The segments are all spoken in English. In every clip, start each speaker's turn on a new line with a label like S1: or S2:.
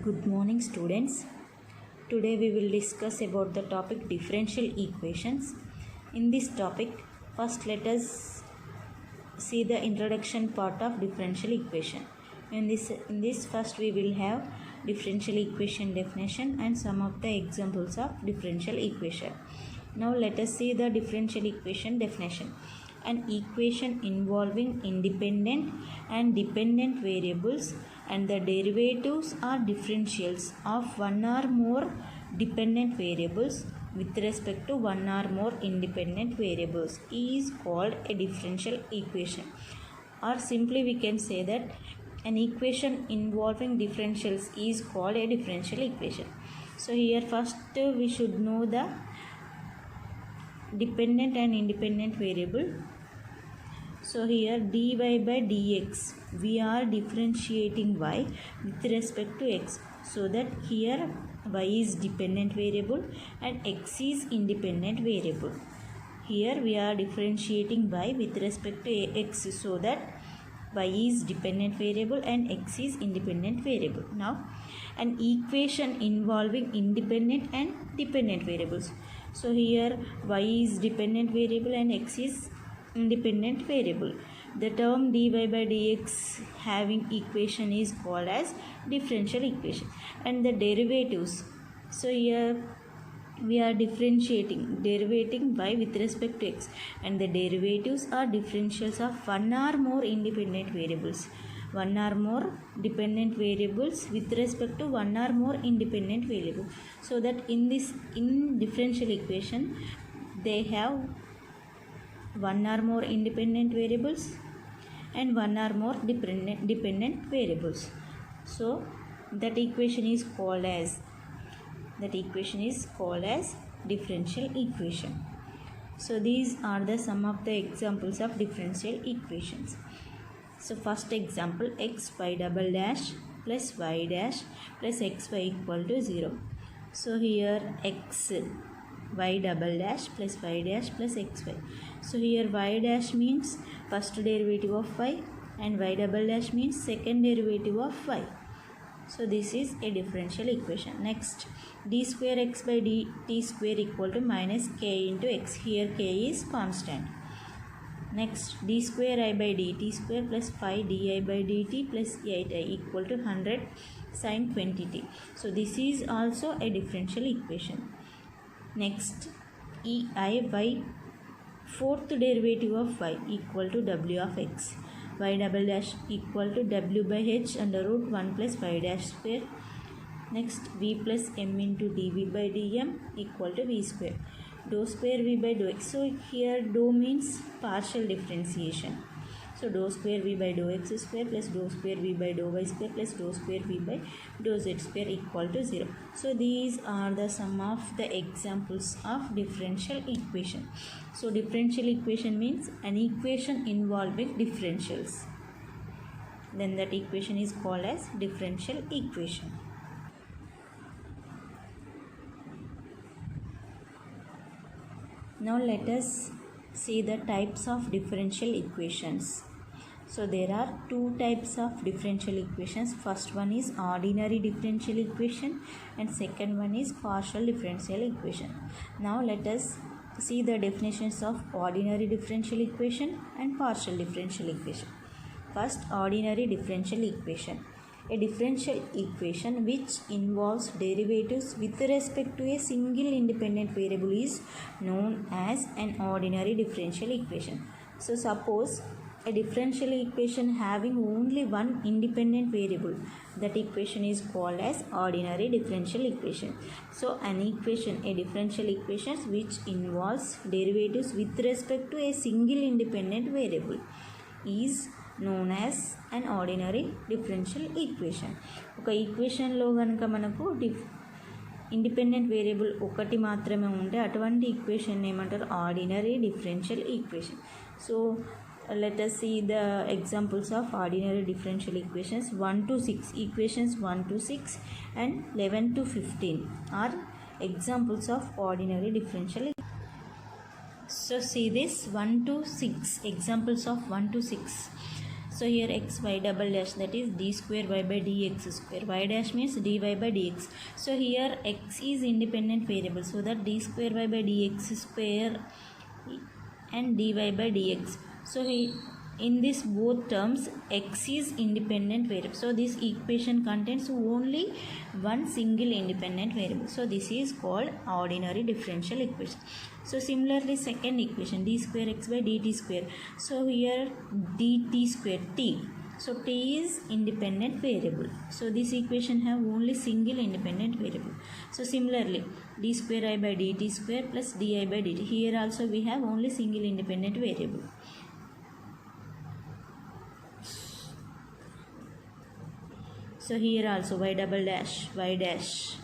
S1: Good morning, students. Today we will discuss about the topic differential equations. In this topic, first let us see the introduction part of differential equation. In this first we will have differential equation definition and some of the examples of differential equation. Now let us see the differential equation definition. An equation involving independent and dependent variables and the derivatives or differentials of one or more dependent variables with respect to one or more independent variables is called a differential equation. Or simply we can say that an equation involving differentials is called a differential equation. So here first we should know the dependent and independent variable. So here dy by dx, we are differentiating y with respect to x, so that here y is dependent variable and x is independent variable. Here we are differentiating y with respect to x, so that y is dependent variable and x is independent variable. Now an equation involving independent and dependent variables. So here y is dependent variable and x is independent variable. The term dy by dx having equation is called as differential equation. And the derivatives, so here we are derivating y with respect to x, and the derivatives are differentials of one or more independent variables, one or more dependent variables with respect to one or more independent variable. So that in differential equation they have one or more independent variables and one or more dependent variables. So that equation is called as differential equation. So these are the some of the examples of differential equations. So first example, x y double dash plus y dash plus xy equal to 0. So here x y double dash plus y dash plus xy. So here y dash means first derivative of y and y double dash means second derivative of y. So this is a differential equation. Next, d square x by dt square equal to minus k into x. Here k is constant. Next, d square I by dt square plus 5 di by dt plus 8i equal to 100 sin 20t. So this is also a differential equation. Next, ei by fourth derivative of y equal to w of x. Y double dash equal to w by h under root 1 plus y dash square. Next, v plus m into dv by dm equal to v square. Dou square v by dou x. So here dou means partial differentiation. So dou square v by dou x square plus dou square v by dou y square plus dou square v by dou z square equal to 0. So these are the some of the examples of differential equation. So differential equation means an equation involving differentials. Then that equation is called as differential equation. Now let us see the types of differential equations. So there are two types of differential equations. First one is ordinary differential equation and second one is partial differential equation. Now let us see the definitions of ordinary differential equation and partial differential equation. First, ordinary differential equation. A differential equation which involves derivatives with respect to a single independent variable is known as an ordinary differential equation. So suppose a differential equation having only one independent variable, that equation is called as ordinary differential equation. So an equation, a differential equation which involves derivatives with respect to a single independent variable is known as an ordinary differential equation. ఒక ఈక్వేషన్లో కనుక మనకు independent variable ఒకటి మాత్రమే ఉంటే అటువంటి equation ఏమంటారు? Ordinary differential equation. So let us see the examples of ordinary differential equations. 1 to 6 equations 1 to 6 and 11 to 15 are examples of ordinary differential equations. So see this 1 to 6 examples of 1 to 6. So here x y double dash, that is d square y by dx square. Y dash means dy by dx. So here x is independent variable, so that d square y by dx square and dy by dx. So in this both terms x is independent variable, so this equation contains only one single independent variable, so this is called ordinary differential equation. So similarly second equation, d square x by dt square. So here dt square t, so t is independent variable, so this equation have only single independent variable. So similarly d square I by dt square plus di by dt, here also we have only single independent variable. So here also y double dash, y dash,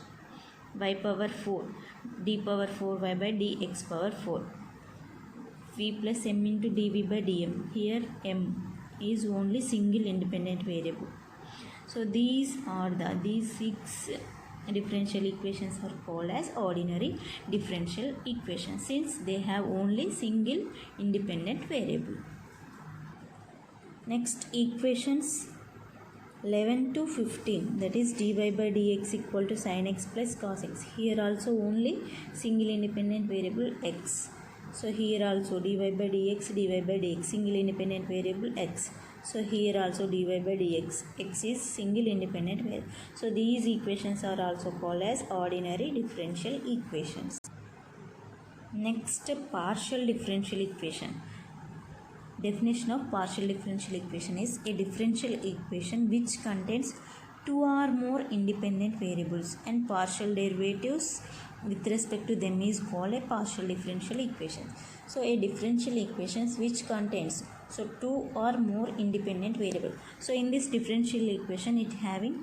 S1: y power 4, d power 4y by dx power 4, v plus m into dv by dm. Here m is only single independent variable. So these six differential equations are called as ordinary differential equations, since they have only single independent variable. Next equations 11 to 15, that is dy by dx equal to sin x plus cos x. Here also only single independent variable x. So here also dy by dx, single independent variable x. So here also dy by dx, x is single independent variable. So these equations are also called as ordinary differential equations. Next, partial differential equation. Definition of partial differential equation is a differential equation which contains two or more independent variables and partial derivatives with respect to them is called a partial differential equation. So a differential equation which contains two or more independent variables. So in this differential equation it having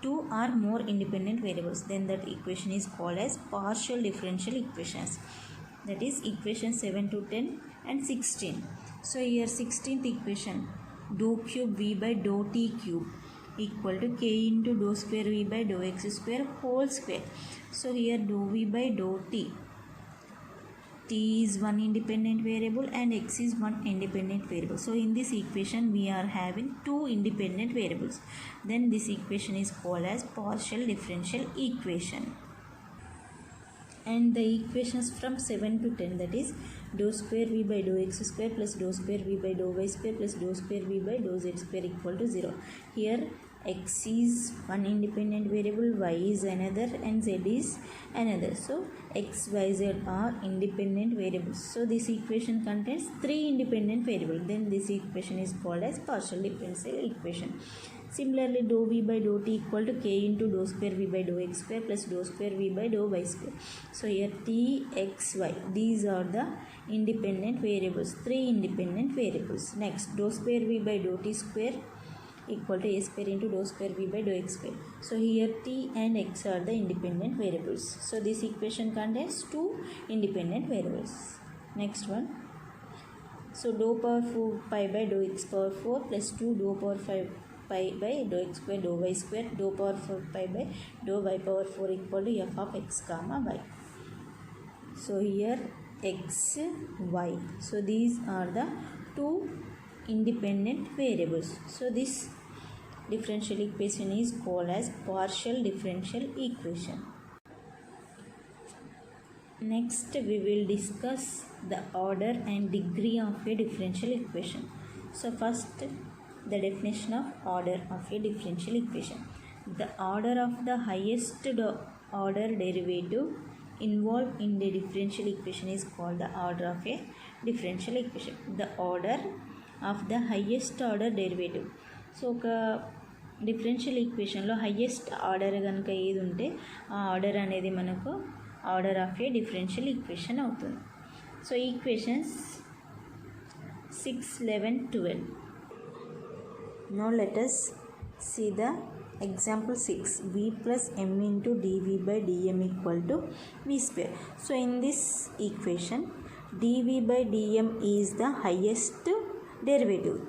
S1: two or more independent variables, then that equation is called as partial differential equations. That is equation 7 to 10 and 16. So here 16th equation, dou cube v by dou t cube equal to k into dou square v by dou x square whole square. So here dou v by dou t is one independent variable and x is one independent variable. So in this equation we are having two independent variables. Then this equation is called as partial differential equation. And the equations from 7 to 10, that is dou square v by dou x square plus dou square v by dou y square plus dou square v by dou z square equal to 0. Here x is one independent variable, y is another and z is another. So x, y, z are independent variables. So this equation contains three independent variables. Then this equation is called as partial differential equation. Similarly, dou v by dou t equal to k into dou square v by dou x square plus dou square v by dou y square. So here t, x, y, these are the independent variables, three independent variables. Next, dou square v by dou t square equal to a square into dou square v by dou x square. So here t and x are the independent variables. So this equation contains two independent variables. Next one. So dou power 4 pi by dou x power 4 plus 2 dou power 5 pi by dou x square dou y square dou power 4 pi by dou y power 4 equal to f of x comma y. So here x, y. So these are the two independent variables. So this differential equation is called as partial differential equation. Next we will discuss the order and degree of a differential equation. So first, the definition of order of a differential equation. The order of the highest order derivative involved in the differential equation is called the order of a differential equation. The order of the highest order derivative. So differential equation lo highest order ganaka edi unte aa order anedi manaku order of a differential equation avutundi. So equations 6, 11, 12. Now let us see the example 6, v plus m into dv by dm equal to v square. So in this equation, dv by dm is the highest derivative,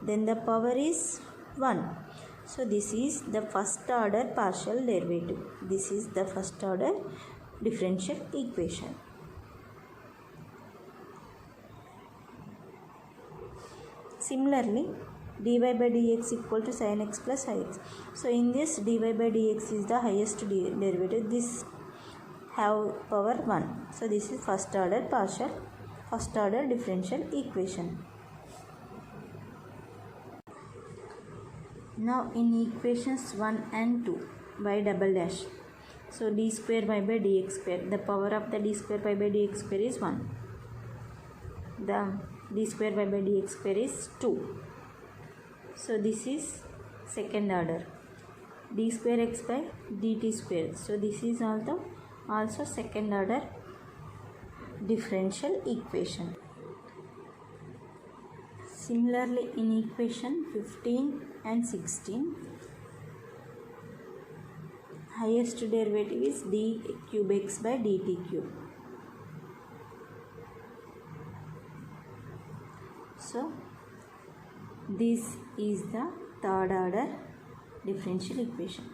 S1: then the power is 1. So this is the first order partial derivative. This is the first order differential equation. Similarly, dy by dx equal to sin x plus ix. So in this dy by dx is the highest derivative. This have power 1. So this is first order differential equation. Now in equations 1 and 2, y double dash. So d square y by dx square. The power of the d square y by dx square is 1. The d square y by dx square is 2. So this is second order. D square x by dt square. So this is also second order differential equation. Similarly in equation 15 and 16, highest derivative is d cube x by dt cube. So this is the third order differential equation.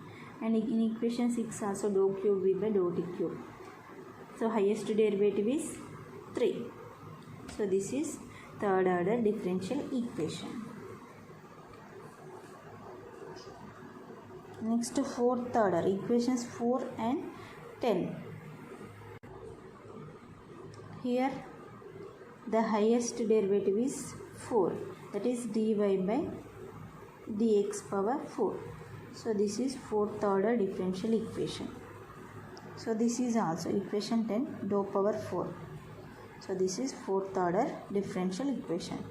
S1: And in equation 6 also dou cube v by dou t cube. So highest derivative is 3. So this is third order differential equation. Next fourth order, equations 4 and 10. Here the highest derivative is 4, that is dy by dx power 4. So this is fourth order differential equation. So this is also equation 10 dou power 4. So this is fourth order differential equation.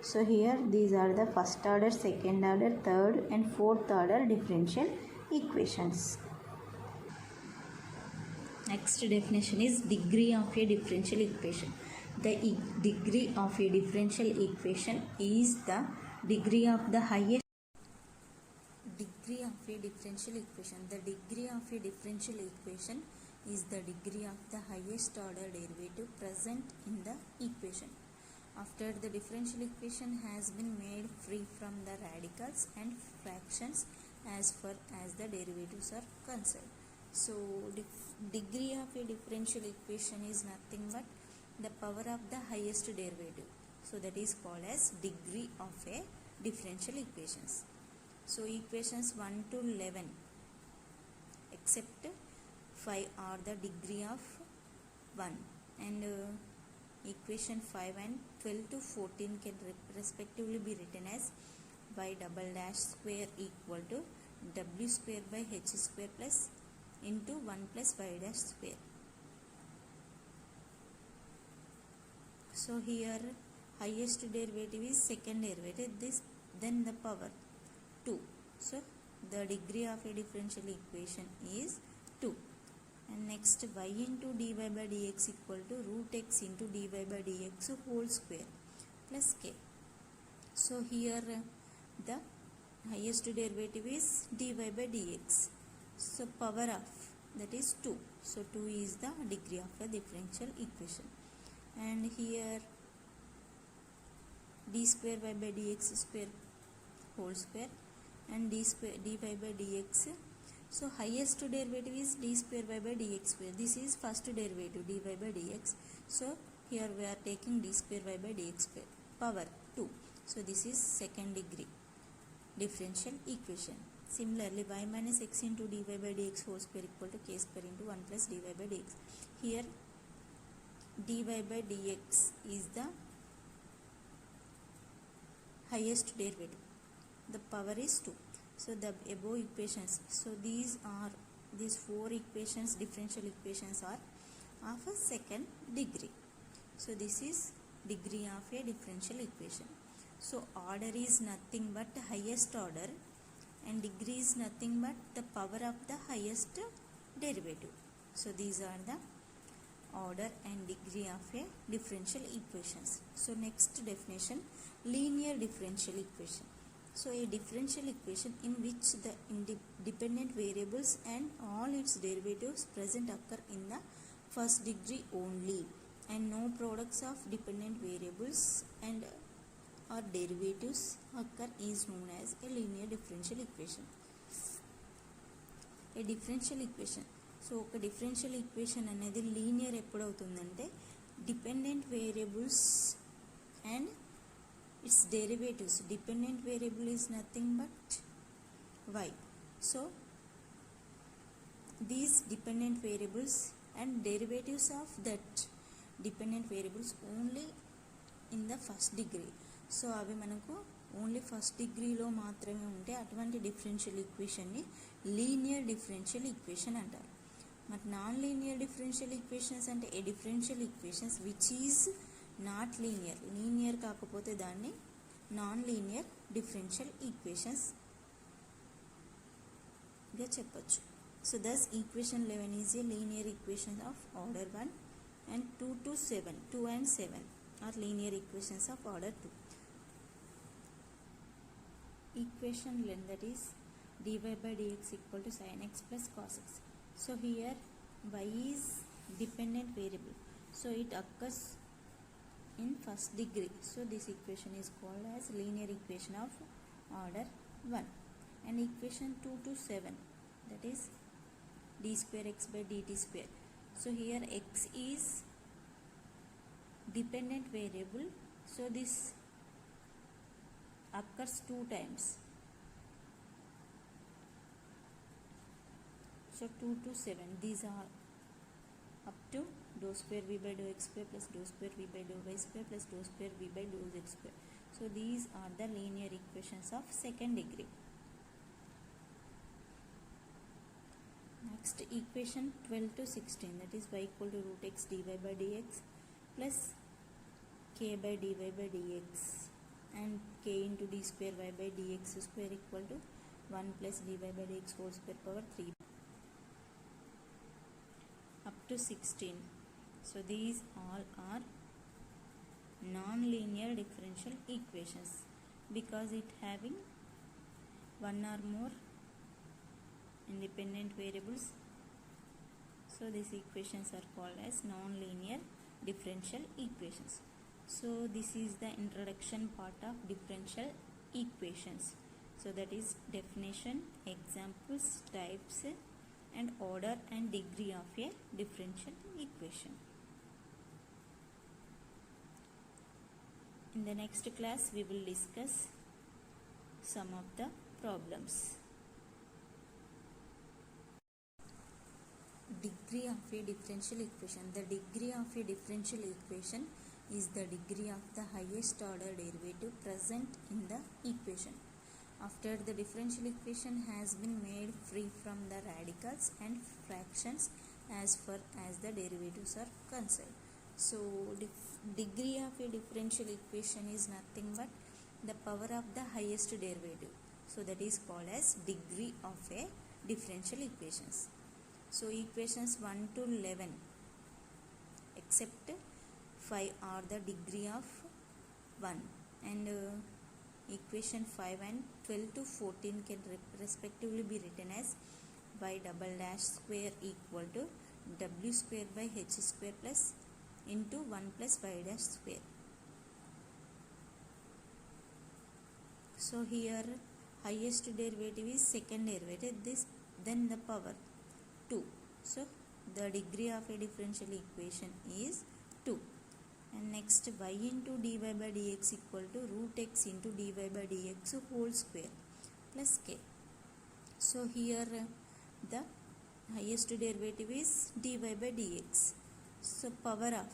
S1: So here these are the first order, second order, third and fourth order differential equations. Next definition is degree of a differential equation. The degree of a differential equation is the degree of the highest degree of a differential equation. The degree of a differential equation is the degree of the highest order derivative present in the equation after the differential equation has been made free from the radicals and fractions as far as the derivatives are concerned. So degree of a differential equation is nothing but the power of the highest derivative. So that is called as degree of a differential equations. So equations 1 to 11 except 5 are the degree of 1, and equation 5 and 12 to 14 can respectively be written as y double dash square equal to w square by h square plus into 1 plus y dash square. So here highest derivative is second derivative, this then the power 2. So the degree of a differential equation is 2. And next y into dy by dx equal to root x into dy by dx whole square plus k. So here the highest derivative is dy by dx. So power of that is 2. So 2 is the degree of a differential equation. And here d square y by dx square whole square and dy by dx. So highest derivative is d square y by dx square. This is first derivative dy by dx. So here we are taking d square y by dx square power 2. So this is second degree differential equation. Similarly y minus x into dy by dx whole square equal to k square into 1 plus dy by dx. Here dy by dx is the highest derivative. The power is 2. So the above equations, so these 4 equations, differential equations are of a second degree. So this is degree of a differential equation. So order is nothing but highest order and degree is nothing but the power of the highest derivative. So these are the order and degree of a differential equations. So next definition, linear differential equation. So a differential equation in which the dependent variables and all its derivatives present occur in the first degree only, and no products of dependent variables and or derivatives occur is known as a linear differential equation. A differential equation. So ఒక differential equation అనేది linear ఎప్పుడు అవుతుందంటే dependent variables and its derivatives. Dependent variable is nothing but y. So these dependent variables and derivatives of that dependent variables only in the first degree. So అవి మనకు only first డిగ్రీలో మాత్రమే ఉంటే అటువంటి differential ఈక్వేషన్ని linear differential equation అంటారు. మరి non linear differential equations అంటే a differential equations which is not linear కాకపోతే దాన్ని నాన్ లీనియర్ డిఫరెన్షియల్ ఈక్వేషన్స్గా చెప్పచ్చు. So thus equation 11 is a linear equation of order 1 and 2 to 7. 2 and 7 are linear equations of order 2. Equation 11, that is dy by dx equal to sin x plus cos x. So here y is dependent variable, so it occurs in first degree. So this equation is called as linear equation of order 1. And equation 2 to 7, that is d square x by dt square. So here x is dependent variable, so this occurs 2 times. So 2 to 7, these are up to dou square v by dou x square plus dou square v by dou y square plus dou square v by dou z square. So these are the linear equations of second degree. Next, equation 12 to 16, that is y equal to root x dy by dx plus k by dy by dx and k into d square y by dx square equal to 1 plus dy by dx whole square power 3 up to 16. So these all are non-linear differential equations because it having one or more independent variables. So these equations are called as non-linear differential equations. So this is the introduction part of differential equations. So that is definition, examples, types and order and degree of a differential equation. In the next class we will discuss some of the problems. Degree of a differential equation. The degree of a differential equation is the degree of the highest order derivative present in the equation after the differential equation has been made free from the radicals and fractions as far as the derivatives are concerned. So degree of a differential equation is nothing but the power of the highest derivative. So that is called as degree of a differential equations. So equations 1 to 11 except 5 are the degree of 1 and equation 5 and 12 to 14 can respectively be written as y double dash square equal to w square by h square plus into 1 plus y dash square. So here highest derivative is second derivative, this then the power 2. So the degree of a differential equation is 2. And next, y into dy by dx equal to root x into dy by dx whole square plus k. So here the highest derivative is dy by dx. So power of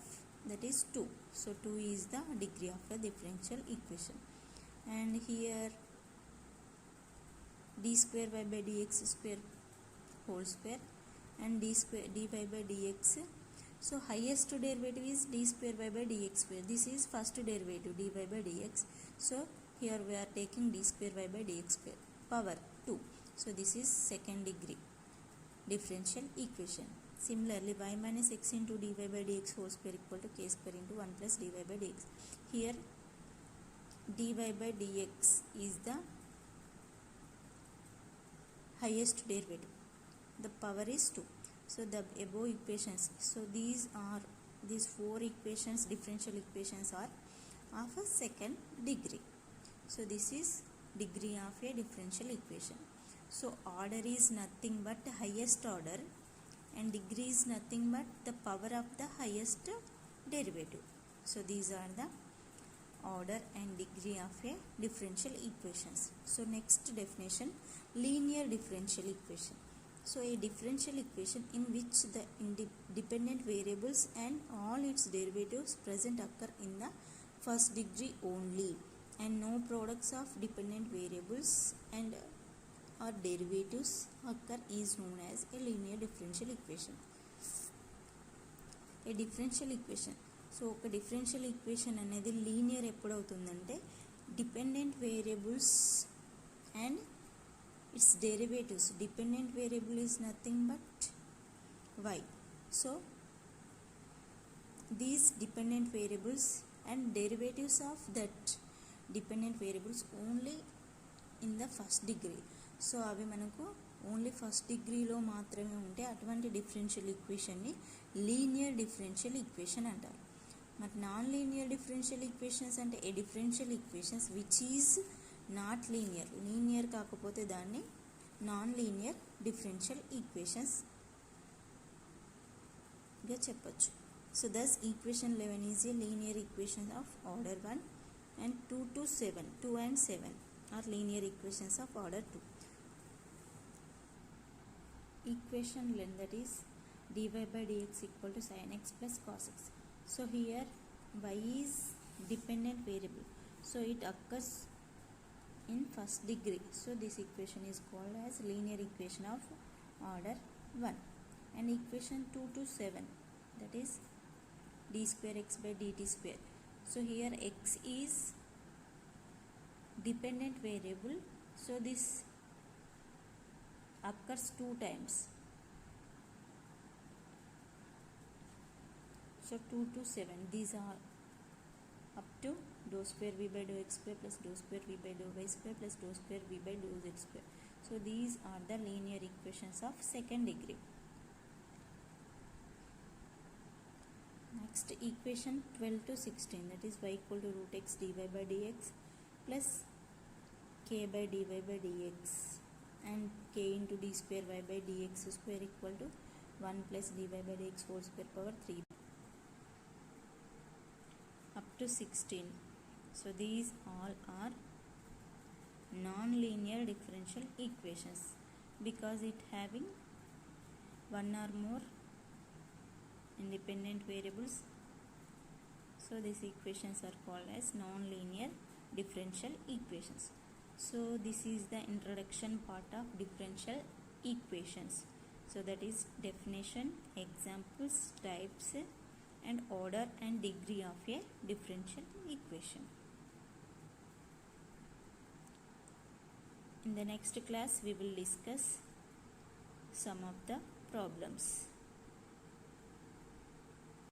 S1: that is 2. So 2 is the degree of a differential equation. And here d square y by dx square whole square and dy by dx. So highest derivative is d square y by dx square. This is first derivative dy by dx. So here we are taking d square y by dx square power 2. So this is second degree differential equation. Similarly, y minus x into dy by dx whole square equal to k square into 1 plus dy by dx. Here dy by dx is the highest derivative. The power is 2. So the above equations, so these 4 equations, differential equations are of a second degree. So this is degree of a differential equation. So order is nothing but highest order and degree is nothing but the power of the highest derivative. So these are the order and degree of a differential equations. So next definition, linear differential equation. So a differential equation in which the dependent variables and all its derivatives present occur in the first degree only, and no products of dependent variables and or derivatives occur is known as a linear differential equation. A differential equation. So ఒక differential equation అనేది linear ఎప్పుడు అవుతుందంటే dependent variables and it's derivatives. Dependent variable is nothing but y. So these dependent variables and derivatives of that dependent variables only in the first degree. So అవి మనకు only first డిగ్రీలో మాత్రమే ఉంటే అటువంటి differential ఈక్వేషన్ని linear differential equation అంటారు. మరి non linear differential equations అంటే a differential equations which is not linear. Linear కాకపోతే దాన్ని నాన్ లీనియర్ డిఫరెన్షియల్ ఈక్వేషన్స్గా చెప్పచ్చు. So thus equation 11 is a linear equation of order 1 and 2 to 7. 2 and 7 are linear equations of order 2. Equation 11, that is dy by dx equal to sin x plus cos x. So here y is dependent variable, so it occurs in first degree. So this equation is called as linear equation of order 1. And equation 2 to 7, that is d square x by dt square. So here x is dependent variable, so this occurs 2 times. So 2 to 7, these are up to dou square v by dou x square plus dou square v by dou y square plus dou square v by dou z square. So these are the linear equations of second degree. Next equation 12 to 16, that is y equal to root x dy by dx plus k by dy by dx and k into d square y by dx square equal to 1 plus dy by dx whole square power 3 up to 16. So these all are non-linear differential equations because it having one or more independent variables. So these equations are called as non-linear differential equations. So this is the introduction part of differential equations. So that is definition, examples, types and order and degree of a differential equation. In the next class we will discuss some of the problems.